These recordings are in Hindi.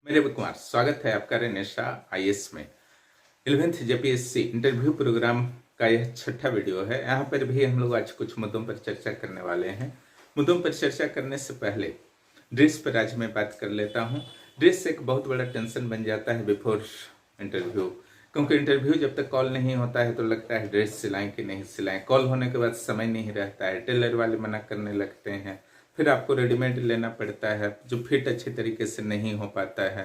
मेरे कुमार, स्वागत है आपका रेनेशा आईएएस में। 11th जेपीएससी इंटरव्यू प्रोग्राम का यह छठा वीडियो है। यहाँ पर भी हम लोग आज कुछ मुद्दों पर चर्चा करने वाले हैं। मुद्दों पर चर्चा करने से पहले ड्रेस पर आज मैं बात कर लेता हूँ। ड्रेस एक बहुत बड़ा टेंशन बन जाता है बिफोर इंटरव्यू, क्योंकि इंटरव्यू जब तक कॉल नहीं होता है तो लगता है ड्रेस सिलाएं कि नहीं सिलाएं। कॉल होने के बाद समय नहीं रहता है, टेलर वाले मना करने लगते हैं, फिर आपको रेडीमेड लेना पड़ता है जो फिट अच्छे तरीके से नहीं हो पाता है।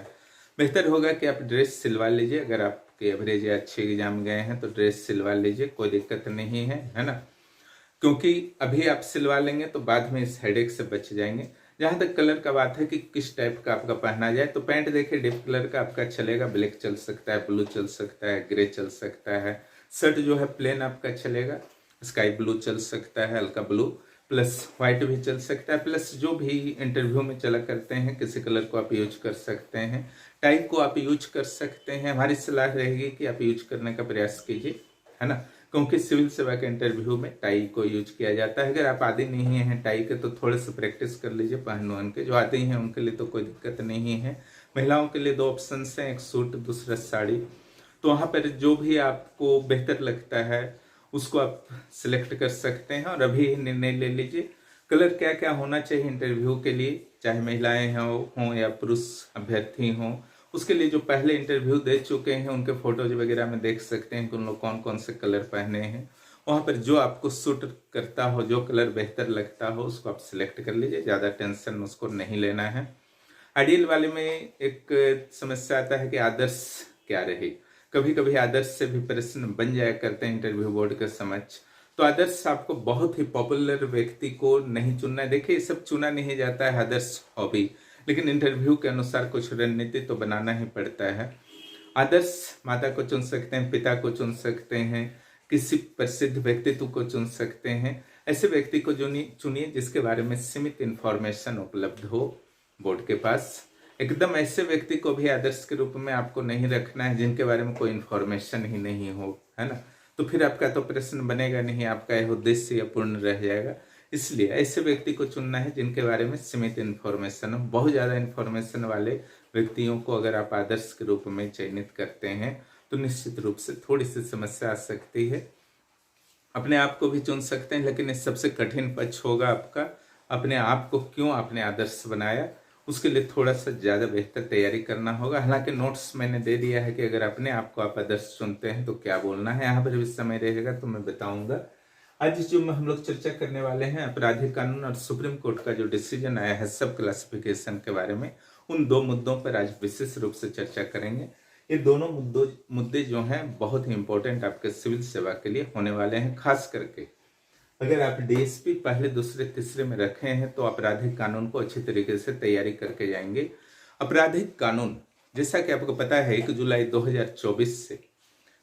बेहतर होगा कि आप ड्रेस सिलवा लीजिए। अगर आपके एवरेज या अच्छे एग्जाम गए हैं तो ड्रेस सिलवा लीजिए, कोई दिक्कत नहीं है ना। क्योंकि अभी आप सिलवा लेंगे तो बाद में इस हेडेक से बच जाएंगे। जहां तक कलर का बात है कि किस टाइप का आपका पहना जाए, तो पैंट देखिए डीप कलर का आपका चलेगा, ब्लैक चल सकता है, ब्लू चल सकता है, ग्रे चल सकता है। शर्ट जो है प्लेन आपका चलेगा, स्काई ब्लू चल सकता है, हल्का ब्लू प्लस व्हाइट भी चल सकता है, प्लस जो भी इंटरव्यू में चला करते हैं किसी कलर को आप यूज कर सकते हैं। टाई को आप यूज कर सकते हैं। हमारी सलाह रहेगी कि आप यूज करने का प्रयास कीजिए, है ना, क्योंकि सिविल सेवा के इंटरव्यू में टाई को यूज किया जाता है। अगर आप आदी नहीं हैं टाई के तो थोड़े से प्रैक्टिस कर लीजिए पहन वहन के। जो आते हैं उनके लिए तो कोई दिक्कत नहीं है। महिलाओं के लिए दो ऑप्शन हैं, एक सूट दूसरा साड़ी। तो वहाँ पर जो भी आपको बेहतर लगता है उसको आप सिलेक्ट कर सकते हैं और अभी निर्णय ले लीजिए कलर क्या क्या होना चाहिए इंटरव्यू के लिए, चाहे महिलाएं हों या पुरुष अभ्यर्थी हों। उसके लिए जो पहले इंटरव्यू दे चुके हैं उनके फोटोज वगैरह में देख सकते हैं कि उन लोग कौन कौन से कलर पहने हैं। वहाँ पर जो आपको सूट करता हो, जो कलर बेहतर लगता हो उसको आप सिलेक्ट कर लीजिए। ज़्यादा टेंशन उसको नहीं लेना है। आइडियल वाले में एक समस्या आता है कि आदर्श क्या रहे। कभी कभी आदर्श से भी प्रश्न बन जाया करते हैं इंटरव्यू बोर्ड के समक्ष। तो आदर्श आपको बहुत ही पॉपुलर व्यक्ति को नहीं चुनना है। देखिए ये सब चुना नहीं जाता है आदर्श हॉबी, लेकिन इंटरव्यू के अनुसार कुछ रणनीति तो बनाना ही पड़ता है। आदर्श माता को चुन सकते हैं, पिता को चुन सकते हैं, किसी प्रसिद्ध व्यक्तित्व को चुन सकते हैं। ऐसे व्यक्ति को चुनिए जिसके बारे में सीमित इंफॉर्मेशन उपलब्ध हो बोर्ड के पास। एकदम ऐसे व्यक्ति को भी आदर्श के रूप में आपको नहीं रखना है जिनके बारे में कोई इंफॉर्मेशन ही नहीं हो, है ना। तो फिर आपका तो प्रश्न बनेगा नहीं, आपका यह उद्देश्य अपूर्ण रह जाएगा। इसलिए ऐसे व्यक्ति को चुनना है जिनके बारे में सीमित इंफॉर्मेशन हो। बहुत ज़्यादा इंफॉर्मेशन वाले व्यक्तियों को अगर आप आदर्श के रूप में चयनित करते हैं तो निश्चित रूप से थोड़ी सी समस्या आ सकती है। अपने आप को भी चुन सकते हैं, लेकिन इस सबसे कठिन पक्ष होगा आपका अपने आप को क्यों आपने आदर्श बनाया, उसके लिए थोड़ा सा ज़्यादा बेहतर तैयारी करना होगा। हालांकि नोट्स मैंने दे दिया है कि अगर अपने आप को आप आदर्श चुनते हैं तो क्या बोलना है। यहाँ पर भी समय रहेगा तो मैं बताऊंगा। आज जो हम लोग चर्चा करने वाले हैं आपराधिक कानून और सुप्रीम कोर्ट का जो डिसीजन आया है सब क्लासिफिकेशन के बारे में, उन दो मुद्दों पर आज विशेष रूप से चर्चा करेंगे। ये दोनों मुद्दे जो हैं बहुत ही इंपॉर्टेंट आपके सिविल सेवा के लिए होने वाले हैं। खास करके अगर आप डीएसपी पहले दूसरे तीसरे में रखे हैं तो आपराधिक कानून को अच्छी तरीके से तैयारी करके जाएंगे। आपराधिक कानून जैसा कि आपको पता है 1 जुलाई 2024 से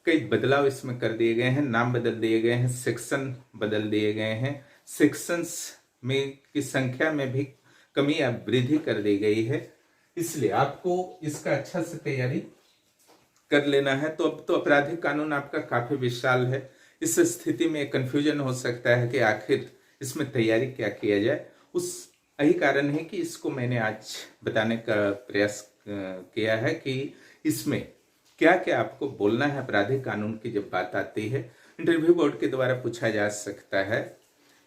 कई बदलाव इसमें कर दिए गए हैं। नाम बदल दिए गए हैं, सेक्शन बदल दिए गए हैं, सेक्शंस में की संख्या में भी कमी या वृद्धि कर दी गई है। इसलिए आपको इसका अच्छा से तैयारी कर लेना है। तो अब तो आपराधिक कानून आपका काफी विशाल है। इस स्थिति में कंफ्यूजन हो सकता है कि आखिर इसमें तैयारी क्या किया जाए। उस यही कारण है कि इसको मैंने आज बताने का प्रयास किया है कि इसमें क्या क्या आपको बोलना है। आपराधिक कानून की जब बात आती है इंटरव्यू बोर्ड के द्वारा पूछा जा सकता है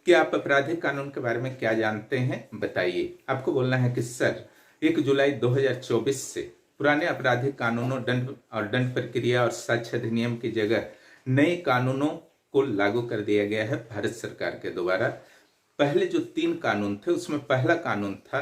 कि आप आपराधिक कानून के बारे में क्या जानते हैं, बताइए। आपको बोलना है कि सर 1 जुलाई 2024 से पुराने आपराधिक कानूनों दंड प्रक्रिया और साक्ष्य अधिनियम की जगह नए कानूनों को लागू कर दिया गया है भारत सरकार के द्वारा। पहले जो 3 कानून थे उसमें पहला कानून था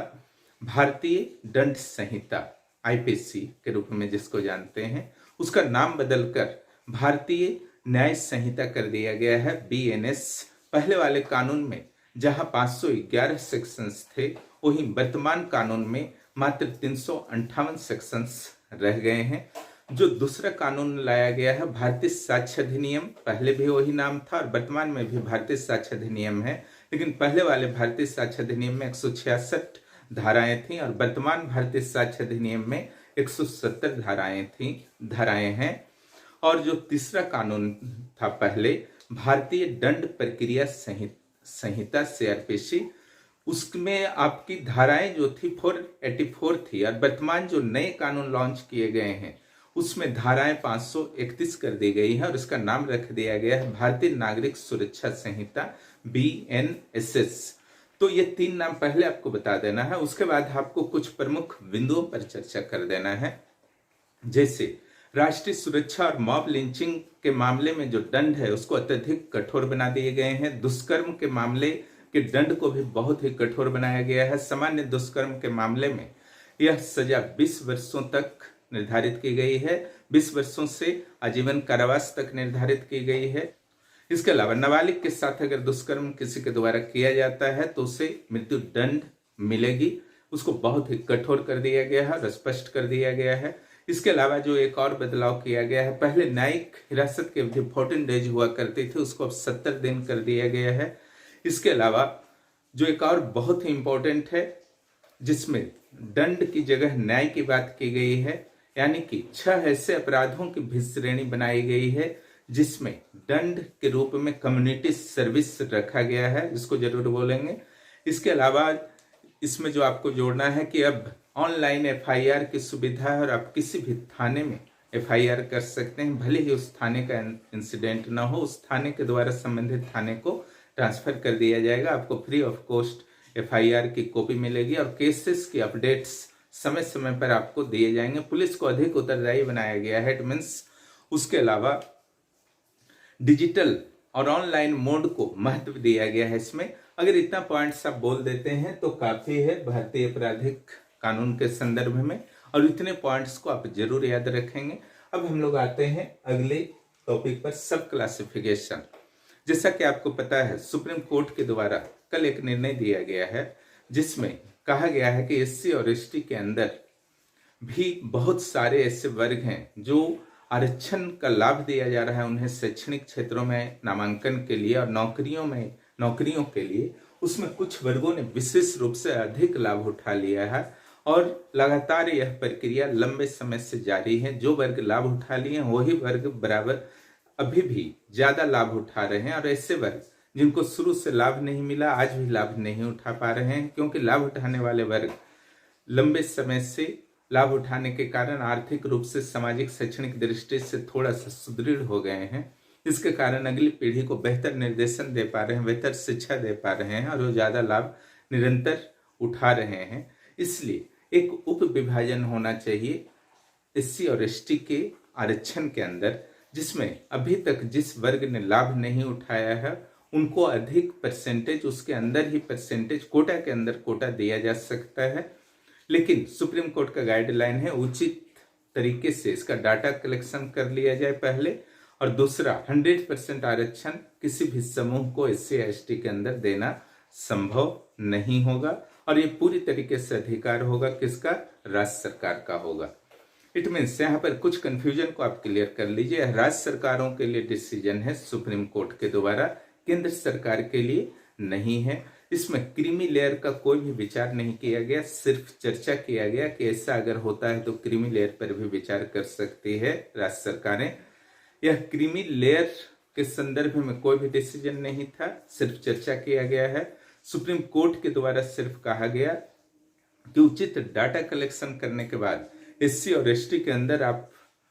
भारतीय दंड संहिता, आईपीसी के रूप में जिसको जानते हैं, उसका नाम बदलकर भारतीय न्याय संहिता कर दिया गया है, बीएनएस। पहले वाले कानून में जहां 511 सेक्शंस थे वहीं वर्तमान कानून में मात्र 358 सेक्शंस रह गए हैं। जो दूसरा कानून लाया गया है भारतीय साक्ष्य अधिनियम, पहले भी वही नाम था और वर्तमान में भी भारतीय साक्ष्य अधिनियम है, लेकिन पहले वाले भारतीय साक्ष्य अधिनियम में 166 धाराएं थी और वर्तमान भारतीय साक्ष्य अधिनियम में 170 धाराएं हैं। और जो तीसरा कानून था पहले भारतीय दंड प्रक्रिया संहिता सीआरपीसी, उसमें आपकी धाराएं जो थी 484 थी, और वर्तमान जो नए कानून लॉन्च किए गए हैं उसमें धाराएं 531 कर दी गई है और इसका नाम रख दिया गया है भारतीय नागरिक सुरक्षा संहिता BNSS। तो ये 3 नाम पहले आपको बता देना है, उसके बाद आपको कुछ प्रमुख बिंदुओं पर चर्चा कर देना है। जैसे राष्ट्रीय सुरक्षा और मॉब लिंचिंग के मामले में जो दंड है उसको अत्यधिक कठोर बना दिए गए हैं। दुष्कर्म के मामले के दंड को भी बहुत ही कठोर बनाया गया है। सामान्य दुष्कर्म के मामले में यह सजा 20 वर्षों तक निर्धारित की गई है, 20 वर्षों से आजीवन कारावास तक निर्धारित की गई है। इसके अलावा नाबालिग के साथ अगर दुष्कर्म किसी के द्वारा किया जाता है तो उसे मृत्यु दंड मिलेगी, उसको बहुत ही कठोर कर दिया गया है और स्पष्ट कर दिया गया है। इसके अलावा जो एक और बदलाव किया गया है, पहले न्यायिक हिरासत की अवधि 14 डेज हुआ करती थी, उसको अब 70 दिन कर दिया गया है। इसके अलावा जो एक और बहुत ही इंपॉर्टेंट है जिसमें दंड की जगह न्याय की बात की गई है, यानी कि 6 ऐसे अपराधों की भी श्रेणी बनाई गई है जिसमें दंड के रूप में कम्युनिटी सर्विस रखा गया है, जिसको जरूर बोलेंगे। इसके अलावा इसमें जो आपको जोड़ना है कि अब ऑनलाइन FIR की सुविधा है और आप किसी भी थाने में FIR कर सकते हैं, भले ही उस थाने का इंसिडेंट ना हो, उस थाने के द्वारा संबंधित थाने को ट्रांसफर कर दिया जाएगा। आपको फ्री ऑफ कॉस्ट FIR की कॉपी मिलेगी और केसेस की अपडेट्स समय समय पर आपको दिए जाएंगे। पुलिस को अधिक उत्तरदायी बनाया गया है, इट मीन्स। उसके अलावा डिजिटल और ऑनलाइन मोड को महत्व दिया गया है इसमें। अगर इतना पॉइंट्स आप बोल देते हैं तो काफी है भारतीय आपराधिक कानून के संदर्भ में, और इतने पॉइंट्स को आप जरूर याद रखेंगे। अब हम लोग आते हैं अगले टॉपिक पर, सब क्लासिफिकेशन। जैसा कि आपको पता है सुप्रीम कोर्ट के द्वारा कल एक निर्णय दिया गया है जिसमें कहा गया है कि SC और ST के अंदर भी बहुत सारे ऐसे वर्ग हैं जो आरक्षण का लाभ दिया जा रहा है उन्हें शैक्षणिक क्षेत्रों में नामांकन के लिए और नौकरियों के लिए। उसमें कुछ वर्गों ने विशेष रूप से अधिक लाभ उठा लिया है और लगातार यह प्रक्रिया लंबे समय से जारी है। जो वर्ग लाभ उठा लिए हैं वही वर्ग बराबर अभी भी ज्यादा लाभ उठा रहे हैं, और ऐसे वर्ग जिनको शुरू से लाभ नहीं मिला आज भी लाभ नहीं उठा पा रहे हैं, क्योंकि लाभ उठाने वाले वर्ग लंबे समय से लाभ उठाने के कारण आर्थिक रूप से, सामाजिक शैक्षणिक दृष्टि से थोड़ा सा सुदृढ़ हो गए हैं। इसके कारण अगली पीढ़ी को बेहतर निर्देशन दे पा रहे हैं, बेहतर शिक्षा दे पा रहे हैं और वो ज्यादा लाभ निरंतर उठा रहे हैं। इसलिए एक उप विभाजन होना चाहिए SC और ST के आरक्षण के अंदर, जिसमें अभी तक जिस वर्ग ने लाभ नहीं उठाया है उनको अधिक परसेंटेज, उसके अंदर ही परसेंटेज, कोटा के अंदर कोटा दिया जा सकता है। लेकिन सुप्रीम कोर्ट का गाइडलाइन है उचित तरीके से इसका डाटा कलेक्शन कर लिया जाए पहले, और दूसरा 100% आरक्षण किसी भी समूह को SC या ST के अंदर देना संभव नहीं होगा, और ये पूरी तरीके से अधिकार होगा किसका, राज्य सरकार का होगा। इट मीन्स यहाँ पर कुछ कंफ्यूजन को आप क्लियर कर लीजिए। राज्य सरकारों के लिए डिसीजन है सुप्रीम कोर्ट के द्वारा, केंद्र सरकार के लिए नहीं है। इसमें क्रीमी लेयर का कोई भी विचार नहीं किया गया, सिर्फ चर्चा किया गया कि ऐसा अगर होता है तो क्रीमी लेयर पर भी विचार कर सकती है राज्य सरकारें। यह क्रीमी लेयर के संदर्भ में कोई भी डिसीजन नहीं था, सिर्फ चर्चा किया गया है। सुप्रीम कोर्ट के द्वारा सिर्फ कहा गया कि उचित डाटा कलेक्शन करने के बाद SC और ST के अंदर आप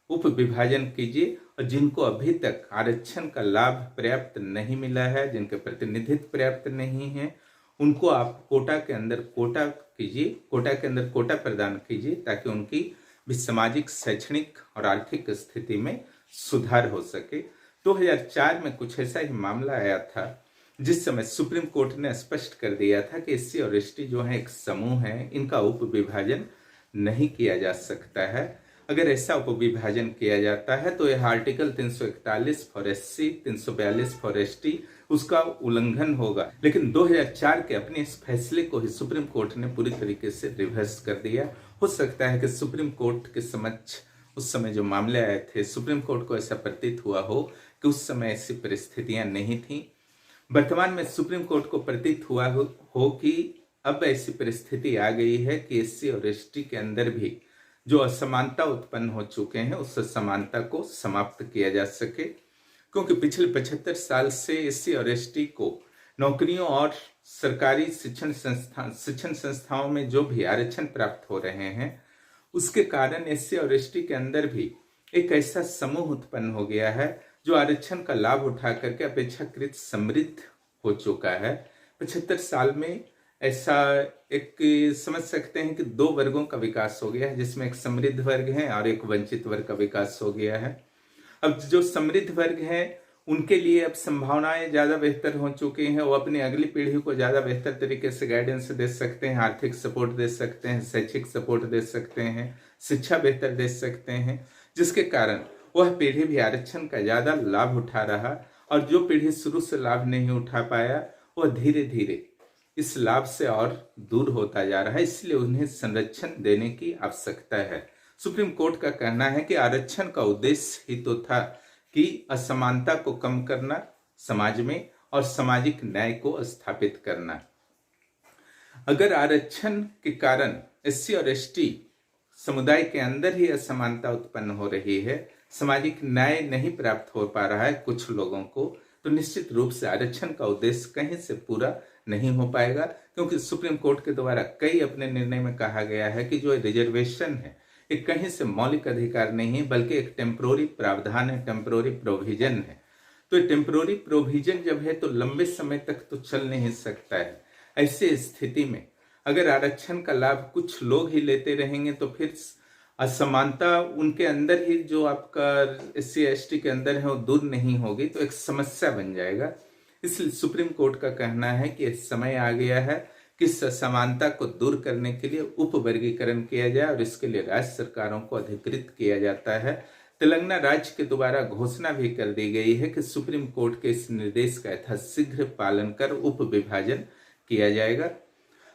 उप विभाजन कीजिए, और जिनको अभी तक आरक्षण का लाभ पर्याप्त नहीं मिला है, जिनके प्रतिनिधित्व पर्याप्त नहीं है, उनको आप कोटा के अंदर कोटा कीजिए, कोटा के अंदर कोटा प्रदान कीजिए, ताकि उनकी भी सामाजिक, शैक्षणिक और आर्थिक स्थिति में सुधार हो सके। 2004 में कुछ ऐसा ही मामला आया था जिस समय सुप्रीम कोर्ट ने स्पष्ट कर दिया था कि SC और ST जो है एक समूह है, इनका उप विभाजन नहीं किया जा सकता है। अगर ऐसा उप विभाजन किया जाता है तो यह article 341 for SC, 342 for ST उसका उल्लंघन होगा। लेकिन 2004 के अपने इस फैसले को ही सुप्रीम कोर्ट ने पूरी तरीके से रिवर्स कर दिया। हो सकता है कि सुप्रीम कोर्ट के समक्ष उस समय जो मामले आए थे, सुप्रीम कोर्ट को ऐसा प्रतीत हुआ हो कि उस समय ऐसी परिस्थितियां नहीं थी। वर्तमान में सुप्रीम कोर्ट को प्रतीत हुआ हो कि अब ऐसी परिस्थिति आ गई है कि SC और ST के अंदर भी जो असमानता उत्पन्न हो चुके हैं उस असमानता को समाप्त किया जा सके, क्योंकि पिछले 75 साल से SC और ST को नौकरियों और सरकारी शिक्षण संस्थाओं में जो भी आरक्षण प्राप्त हो रहे हैं, उसके कारण एससी और एसटी के अंदर भी एक ऐसा समूह उत्पन्न हो गया है जो आरक्षण का लाभ उठा करके अपेक्षाकृत समृद्ध हो चुका है। 75 साल में ऐसा एक समझ सकते हैं कि दो वर्गों का विकास हो गया है, जिसमें एक समृद्ध वर्ग है और एक वंचित वर्ग का विकास हो गया है। अब जो समृद्ध वर्ग है उनके लिए अब संभावनाएं ज्यादा बेहतर हो चुकी हैं। वो अपनी अगली पीढ़ी को ज्यादा बेहतर तरीके से गाइडेंस दे सकते हैं, आर्थिक सपोर्ट दे सकते हैं, शैक्षिक सपोर्ट दे सकते हैं, शिक्षा बेहतर दे सकते हैं, जिसके कारण वह पीढ़ी भी आरक्षण का ज्यादा लाभ उठा रहा। और जो पीढ़ी शुरू से लाभ नहीं उठा पाया वह धीरे धीरे इस लाभ से और दूर होता जा रहा है। इसलिए उन्हें संरक्षण देने की आवश्यकता है। सुप्रीम कोर्ट का कहना है कि आरक्षण का उद्देश्य ही तो था कि असमानता को कम करना समाज में और सामाजिक न्याय को स्थापित करना। अगर आरक्षण के कारण एससी और एसटी समुदाय के अंदर ही असमानता उत्पन्न हो रही है, सामाजिक न्याय नहीं प्राप्त हो पा रहा है कुछ लोगों को, तो निश्चित रूप से आरक्षण का उद्देश्य कहीं से पूरा नहीं हो पाएगा। क्योंकि सुप्रीम कोर्ट के द्वारा कई अपने निर्णय में कहा गया है कि जो रिजर्वेशन है ये कहीं से मौलिक अधिकार नहीं है, बल्कि एक टेम्पोररी प्रावधान है, टेम्पोररी प्रोविजन है। तो ये टेम्पोररी प्रोविजन जब है तो लंबे समय तक तो चल नहीं सकता है। ऐसे स्थिति में अगर आरक्षण का लाभ कुछ लोग ही लेते रहेंगे तो फिर असमानता उनके अंदर ही जो आपका एससी एसटी के अंदर है वो दूर नहीं होगी, तो एक समस्या बन जाएगा। इसलिए सुप्रीम कोर्ट का कहना है कि समय आ गया है कि इस असमानता को दूर करने के लिए उप वर्गीकरण किया जाए और इसके लिए राज्य सरकारों को अधिकृत किया जाता है। तेलंगाना राज्य के द्वारा घोषणा भी कर दी गई है कि सुप्रीम कोर्ट के इस निर्देश का यथाशीघ्र पालन कर उप विभाजन किया जाएगा।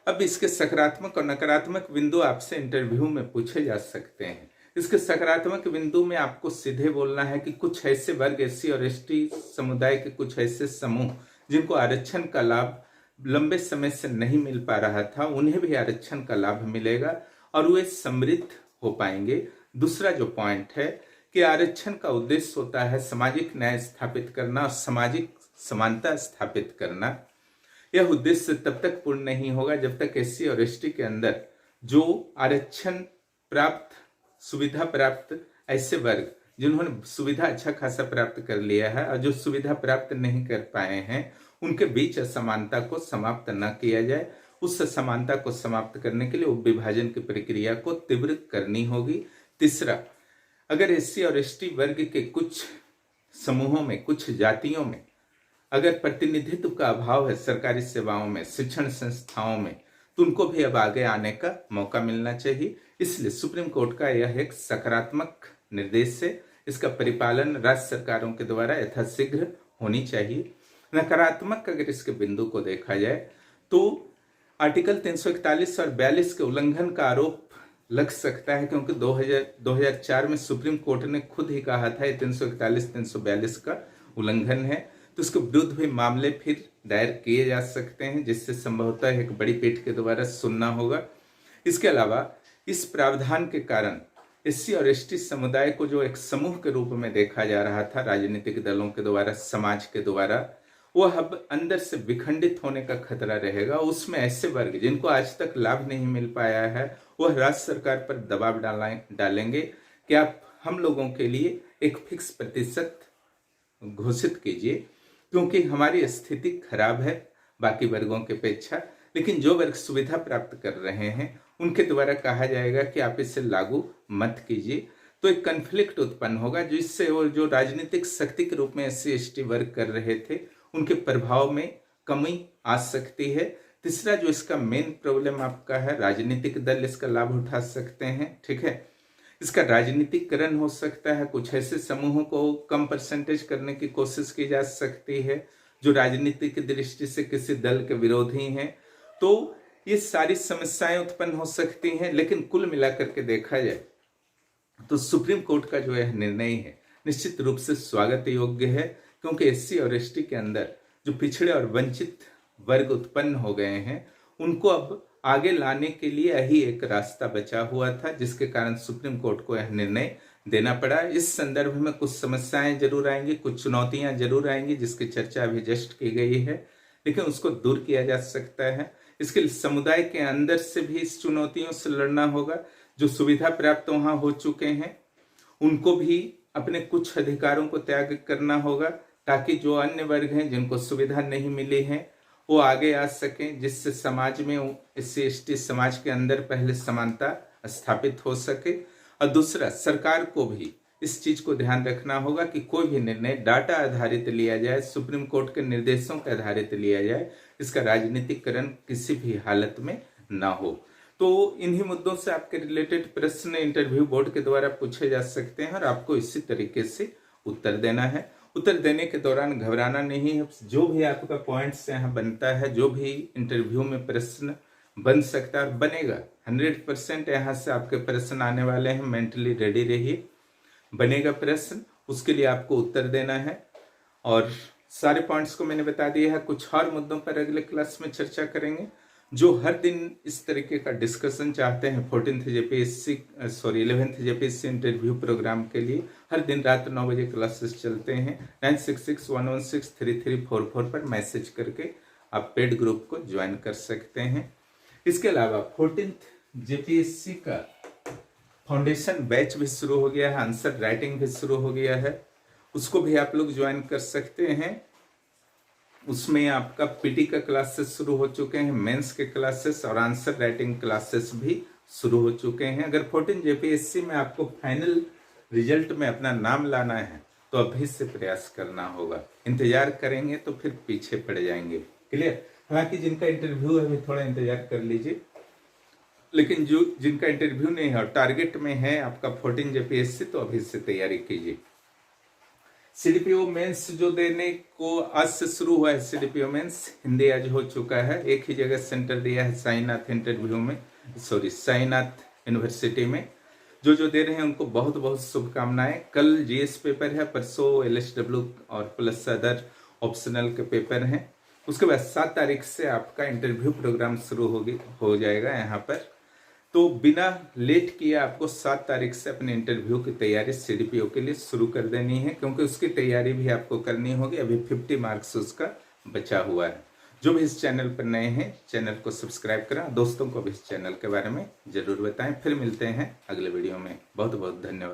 अब इसके सकारात्मक और नकारात्मक बिंदु आपसे इंटरव्यू में पूछे जा सकते हैं। इसके सकारात्मक बिंदु में आपको सीधे बोलना है कि कुछ ऐसे वर्ग एससी और एसटी समुदाय के कुछ ऐसे समूह जिनको आरक्षण का लाभ लंबे समय से नहीं मिल पा रहा था, उन्हें भी आरक्षण का लाभ मिलेगा और वे समृद्ध हो पाएंगे। दूसरा जो पॉइंट है कि आरक्षण का उद्देश्य होता है सामाजिक न्याय स्थापित करना और सामाजिक समानता स्थापित करना। यह उद्देश्य तब तक पूर्ण नहीं होगा जब तक एससी और एसटी के अंदर जो आरक्षण प्राप्त सुविधा प्राप्त ऐसे वर्ग जिन्होंने सुविधा अच्छा खासा प्राप्त कर लिया है और जो सुविधा प्राप्त नहीं कर पाए हैं उनके बीच असमानता को समाप्त न किया जाए। उस असमानता को समाप्त करने के लिए उप विभाजन की प्रक्रिया को तीव्र करनी होगी। तीसरा, अगर एससी और एसटी वर्ग के कुछ समूहों में, कुछ जातियों में अगर प्रतिनिधित्व का अभाव है सरकारी सेवाओं में, शिक्षण संस्थाओं में, तो उनको भी अब आगे आने का मौका मिलना चाहिए। इसलिए सुप्रीम कोर्ट का यह एक सकारात्मक निर्देश है। इसका परिपालन राज्य सरकारों के द्वारा यथाशीघ्र होनी चाहिए। नकारात्मक अगर इसके बिंदु को देखा जाए तो आर्टिकल 341 और 42 के उल्लंघन का आरोप लग सकता है, क्योंकि 2004 में सुप्रीम कोर्ट ने खुद ही कहा था 341 342 का उल्लंघन है, तो उसके विरुद्ध भी मामले फिर दायर किए जा सकते हैं, जिससे संभवतः एक बड़ी पीठ के द्वारा सुनना होगा। इसके अलावा इस प्रावधान के कारण एससी और एसटी समुदाय को जो एक समूह के रूप में देखा जा रहा था राजनीतिक दलों के द्वारा, समाज के द्वारा, वह अब अंदर से विखंडित होने का खतरा रहेगा। उसमें ऐसे वर्ग जिनको आज तक लाभ नहीं मिल पाया है वह राज्य सरकार पर दबाव डालेंगे कि आप हम लोगों के लिए एक फिक्स प्रतिशत घोषित कीजिए, क्योंकि हमारी स्थिति खराब है बाकी वर्गों के अपेक्षा। लेकिन जो वर्ग सुविधा प्राप्त कर रहे हैं उनके द्वारा कहा जाएगा कि आप इसे लागू मत कीजिए, तो एक कन्फ्लिक्ट उत्पन्न होगा, जिससे वो जो राजनीतिक शक्ति के रूप में एससी एसटी वर्ग कर रहे थे उनके प्रभाव में कमी आ सकती है। तीसरा जो इसका मेन प्रॉब्लम आपका है, राजनीतिक दल इसका लाभ उठा सकते हैं, ठीक है। इसका राजनीतिकरण हो सकता है, कुछ ऐसे समूहों को कम परसेंटेज करने की कोशिश की जा सकती है जो राजनीतिक दृष्टि से किसी दल के विरोधी हैं, तो ये सारी समस्याएं उत्पन्न हो सकती हैं। लेकिन कुल मिलाकर के देखा जाए तो सुप्रीम कोर्ट का जो यह निर्णय है निश्चित रूप से स्वागत योग्य है, क्योंकि एससी और एसटी के अंदर जो पिछड़े और वंचित वर्ग उत्पन्न हो गए हैं उनको अब आगे लाने के लिए यही एक रास्ता बचा हुआ था, जिसके कारण सुप्रीम कोर्ट को यह निर्णय देना पड़ा। इस संदर्भ में कुछ समस्याएं जरूर आएंगी, कुछ चुनौतियां जरूर आएंगी, जिसकी चर्चा अभी जस्ट की गई है। लेकिन उसको दूर किया जा सकता है। इसके लिए समुदाय के अंदर से भी इस चुनौतियों से लड़ना होगा। जो सुविधा प्राप्त वहां हो चुके हैं उनको भी अपने कुछ अधिकारों को त्याग करना होगा, ताकि जो अन्य वर्ग हैं जिनको सुविधा नहीं मिली है वो आगे आ सकें, जिससे समाज में SC/ST समाज के अंदर पहले समानता स्थापित हो सके। और दूसरा, सरकार को भी इस चीज को ध्यान रखना होगा कि कोई भी निर्णय डाटा आधारित लिया जाए, सुप्रीम कोर्ट के निर्देशों के आधारित लिया जाए, इसका राजनीतिकरण किसी भी हालत में ना हो। तो इन्हीं मुद्दों से आपके रिलेटेड प्रश्न इंटरव्यू बोर्ड के द्वारा पूछे जा सकते हैं और आपको इसी तरीके से उत्तर देना है। उत्तर देने के दौरान घबराना नहीं है। जो भी आपका पॉइंट्स यहाँ बनता है, जो भी इंटरव्यू में प्रश्न बन सकता है, बनेगा 100% यहाँ से आपके प्रश्न आने वाले हैं। मेंटली रेडी रहिए, बनेगा प्रश्न, उसके लिए आपको उत्तर देना है। और सारे पॉइंट्स को मैंने बता दिया है। कुछ और मुद्दों पर अगले क्लास में चर्चा करेंगे। जो हर दिन इस तरीके का डिस्कशन चाहते हैं 11th JPSC इंटरव्यू प्रोग्राम के लिए, हर दिन रात 9 बजे क्लासेस चलते हैं। 9661163344 पर मैसेज करके आप पेड ग्रुप को ज्वाइन कर सकते हैं। इसके अलावा 14th JPSC का फाउंडेशन बैच भी शुरू हो गया है, आंसर राइटिंग भी शुरू हो गया है, उसको भी आप लोग ज्वाइन कर सकते हैं। उसमें आपका PT का क्लासेस शुरू हो चुके हैं, मेंस के क्लासेस और आंसर राइटिंग क्लासेस भी शुरू हो चुके हैं। अगर 14 JPSC में आपको फाइनल रिजल्ट में अपना नाम लाना है तो अभी से प्रयास करना होगा। इंतजार करेंगे तो फिर पीछे पड़ जाएंगे। क्लियर? हालांकि जिनका इंटरव्यू है अभी थोड़ा इंतजार कर लीजिए, लेकिन जो जिनका इंटरव्यू नहीं है और टारगेट में है आपका 14 JPSC, तो अभी से तैयारी कीजिए। CDPO मेंस जो देने को आज से शुरू हुआ है, CDPO मेंस हिंदी आज हो चुका है। एक ही जगह सेंटर दिया है, साईनाथ यूनिवर्सिटी में। जो दे रहे हैं उनको बहुत बहुत शुभकामनाएं। कल GS पेपर है, परसों LSW और प्लस अदर ऑप्शनल के पेपर हैं। उसके बाद 7 तारीख से आपका इंटरव्यू प्रोग्राम शुरू हो जाएगा यहाँ पर। तो बिना लेट किए आपको 7 तारीख से अपने इंटरव्यू की तैयारी CDPO के लिए शुरू कर देनी है, क्योंकि उसकी तैयारी भी आपको करनी होगी। अभी 50 मार्क्स उसका बचा हुआ है। जो भी इस चैनल पर नए हैं, चैनल को सब्सक्राइब करें, दोस्तों को भी इस चैनल के बारे में जरूर बताएं। फिर मिलते हैं अगले वीडियो में। बहुत बहुत धन्यवाद।